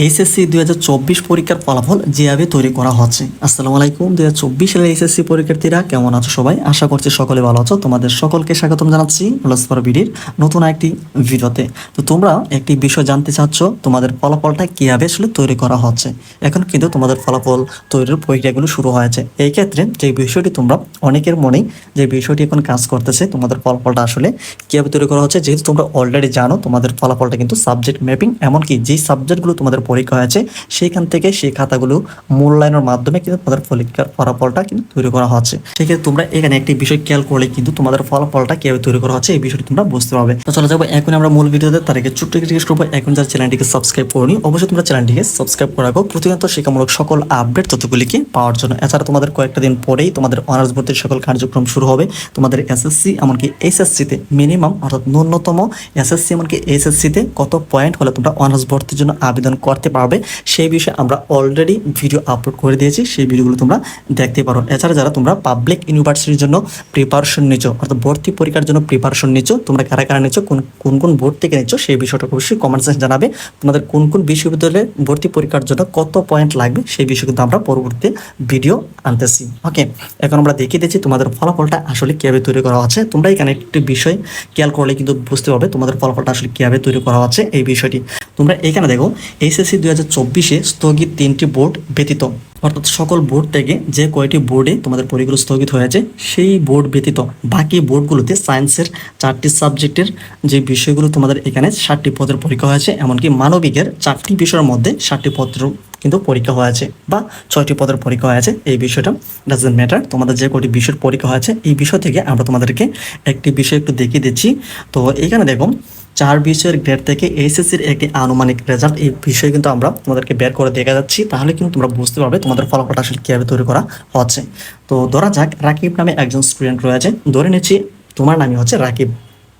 HSC 2024 পরীক্ষার ফলাফল যেভাবে তৈরি করা হচ্ছে। আসসালামু আলাইকুম। 2024 সালের এইচএসসি পরীক্ষার্থীরা কেমন আছো সবাই? আশা করছি সকলে ভালো আছো। তোমাদের সকলকে স্বাগতম জানাচ্ছি প্লাসফর বিডির নতুন একটি ভিডিওতে। তো তোমরা একটি বিষয় জানতে চাচ্ছ, তোমাদের ফলাফলটা কিভাবে আসলে তৈরি করা হচ্ছে। এখন কিন্তু তোমাদের ফলাফল তৈরির প্রক্রিয়াগুলো শুরু হয়েছে। এই ক্ষেত্রে যে বিষয়টি তোমরা অনেকের মনেই যে বিষয়টি এখন কাজ করতেছে, তোমাদের ফলাফলটা আসলে কিভাবে তৈরি করা হচ্ছে। যেহেতু তোমরা অলরেডি জানো তোমাদের ফলাফলটা কিন্তু সাবজেক্ট ম্যাপিং, এমনকি যেই সাবজেক্টগুলো তোমাদের পরীক্ষা হয়েছে সেইখান থেকে সেই খাতাগুলো মূল্যায়নের মাধ্যমে কিন্তু তোমাদের পরীক্ষার ফলাফলটা কিন্তু তৈরি করা হচ্ছে। সেক্ষেত্রে তোমরা এখানে একটি বিষয় খেয়াল করলে কিন্তু তোমাদের ফলাফলটা কিভাবে তৈরি করা হচ্ছে এই বিষয়টি তোমরা বুঝতে পারবে। তো চলে যাবো এখন আমরা মূল ভিডিওতে। তার আগে ছোট্ট একটি রিকোয়েস্ট করবো, এখন যারা চ্যানেলটিকে সাবস্ক্রাইব করনি অবশ্যই তোমরা চ্যানেলটিকে সাবস্ক্রাইব করে রাখো প্রতিনিয়ত শিক্ষামূলক সকল আপডেট তথ্যগুলিকে পাওয়ার জন্য। এছাড়া তোমাদের কয়েকটা দিন পরেই তোমাদের অনার্স ভর্তির সকল কার্যক্রম শুরু হবে। তোমাদের এসএসসি এমনকি এইচএসসিতে মিনিমাম অর্থাৎ ন্যূনতম এসএসসি এমনকি এইচএসসিতে কত পয়েন্ট হলে তোমরা অনার্স ভর্তির জন্য আবেদন করতে পারবে সেই বিষয়ে আমরা অলরেডি ভিডিও আপলোড করে দিয়েছি, সেই ভিডিওগুলো তোমরা দেখতে পারো। এছাড়া যারা তোমরা পাবলিক ইউনিভার্সিটির জন্য প্রিপারেশন নিচ্ছ অর্থাৎ ভর্তি পরীক্ষার জন্য প্রিপারেশন নিচ্ছ, তোমরা কারা কারা নিচ্ছ, কোন কোন বোর্ড থেকে নিচ্ছ সেই বিষয়টা অবশ্যই কমেন্ট সেকশনে জানাবে। তোমাদের কোন কোন বিশ্ববিদ্যালয়ে ভর্তি পরীক্ষার জন্য কত পয়েন্ট লাগবে সেই বিষয়ে কিন্তু আমরা পরবর্তী ভিডিও আনতেছি। ওকে, এখন আমরা দেখিয়ে দিচ্ছি তোমাদের ফলাফলটা আসলে কীভাবে তৈরি করা হচ্ছে। তোমরা এখানে একটি বিষয় খেয়াল করলে কিন্তু বুঝতে পারবে তোমাদের ফলাফলটা আসলে কীভাবে তৈরি করা হচ্ছে এই বিষয়টি। তোমরা এখানে দেখো এইচএসসি 2024-এ স্থগিত 3টি বোর্ড ব্যতীত, অর্থাৎ সকল বোর্ড থেকে যে কয়টি বোর্ডে তোমাদের পরীক্ষাগুলো স্থগিত হয়েছে সেই বোর্ড ব্যতীত বাকি বোর্ডগুলোতে সায়েন্সের 4টি সাবজেক্টের যে বিষয়গুলো তোমাদের এখানে 60টি পদের পরীক্ষা হয়েছে, এমনকি মানবিকের 4টি বিষয়ের মধ্যে 60টি পদের কিন্তু পরীক্ষা হয়েছে বা 6টি পদের পরীক্ষা হয়েছে। এই বিষয়টা ডাজন্ট ম্যাটার, তোমাদের যে কয়টি বিষয়ের পরীক্ষা হয়েছে এই বিষয় থেকে আমরা তোমাদেরকে একটি বিষয় একটু দেখিয়ে দিচ্ছি। তো এখানে দেখো 4 বিষয়ের গ্রেড থেকে এইচএসসির একটি আনুমানিক রেজাল্ট এই বিষয়ে কিন্তু আমরা তোমাদেরকে বের করে দেখা যাচ্ছি, তাহলে কিন্তু তোমরা বুঝতে পারবে তোমাদের ফলাফলটা আসলে কীভাবে তৈরি করা হচ্ছে। তো ধরা যাক রাকিব নামে একজন স্টুডেন্ট রয়েছে, ধরে নিচ্ছি তোমার নামই হচ্ছে রাকিব।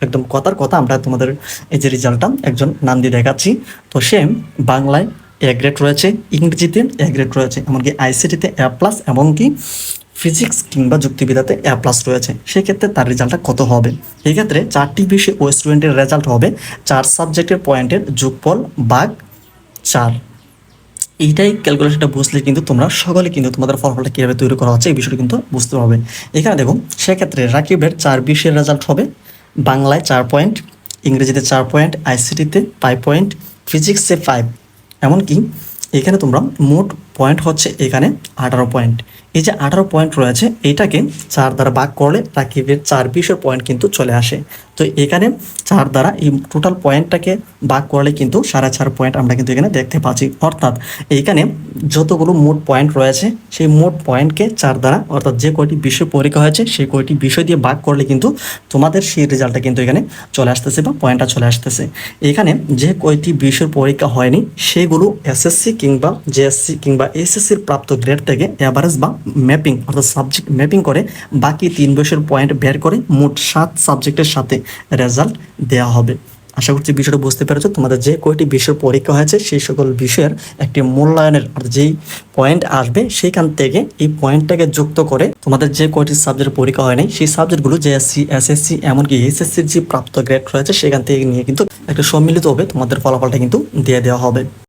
একদম কথার কথা আমরা তোমাদের এই যে রেজাল্টটা একজন নাম দিয়ে দেখাচ্ছি। তো সেম বাংলায় এ গ্রেড রয়েছে, ইংরেজিতে এ গ্রেড রয়েছে, এমনকি আইসিটিতে এ প্লাস, এমনকি ফিজিক্স কিংবা যুক্তিবিদ্যাতে এ প্লাস রয়েছে। সেক্ষেত্রে তার রেজাল্টটা কত হবে? এক্ষেত্রে 4টি বিষয়ে ওই স্টুডেন্টের রেজাল্ট হবে 4 সাবজেক্টের পয়েন্টের যোগফল ভাগ 4। এইটাই ক্যালকুলেশনটা বুঝলে কিন্তু তোমরা সকলে কিন্তু তোমাদের ফলাফলটা কীভাবে তৈরি করা হচ্ছে এই বিষয়টা কিন্তু বুঝতে পারবে। এখানে দেখো সেক্ষেত্রে রাকিবের 4 বিষয়ের রেজাল্ট হবে বাংলায় 4 পয়েন্ট, ইংরেজিতে 4 পয়েন্ট, আইসিটিতে 5 পয়েন্ট, ফিজিক্সে 5, এমনকি এখানে তোমরা মোট পয়েন্ট হচ্ছে এখানে 18 পয়েন্ট। এই যে 18 পয়েন্ট রয়েছে এটাকে 4 দ্বারা ভাগ করলে রাকিবের 4 বিষয়ের পয়েন্ট কিন্তু চলে আসে। তো এখানে 4 দ্বারা এই টোটাল পয়েন্টটাকে ভাগ করলে কিন্তু 4.5 পয়েন্ট আমরা কিন্তু এখানে দেখতে পাচ্ছি। অর্থাৎ এইখানে যতগুলো মোট পয়েন্ট রয়েছে সেই মোট পয়েন্টকে 4 দ্বারা, অর্থাৎ যে কয়টি বিষয় পরীক্ষা হয়েছে সেই কয়টি বিষয় দিয়ে ভাগ করলে কিন্তু তোমাদের সেই রেজাল্টটা কিন্তু এখানে চলে আসতেছে বা পয়েন্টটা চলে আসতেছে। এখানে যে কয়টি বিষয়ের পরীক্ষা হয়নি সেগুলো এসএসসি কিংবা জেএসসি কিংবা এইচএসসির প্রাপ্ত গ্রেড থেকে অ্যাভারেজ বা ম্যাপিং অর্থাৎ সাবজেক্ট ম্যাপিং করে বাকি 3 বিষয়ের পয়েন্ট বের করে মোট 7 সাবজেক্টের সাথে রেজাল্ট দেওয়া হবে। আশা করছি বিষয়টা বুঝতে পেরেছো। তোমাদের যে কয়টি বিষয়ের পরীক্ষা হয়েছে সেই সকল বিষয়ের একটি মূল্যায়নের অর্থাৎ যেই পয়েন্ট আসবে সেইখান থেকে এই পয়েন্টটাকে যুক্ত করে তোমাদের যে কয়টি সাবজেক্ট পরীক্ষা হয় নাই সেই সাবজেক্টগুলো জেএসসি, এসএসসি এমনকি এইচএসসির যে প্রাপ্ত গ্রেড রয়েছে সেখান থেকে নিয়ে কিন্তু একটা সম্মিলিত হবে তোমাদের ফলাফলটা কিন্তু দিয়ে দেওয়া হবে।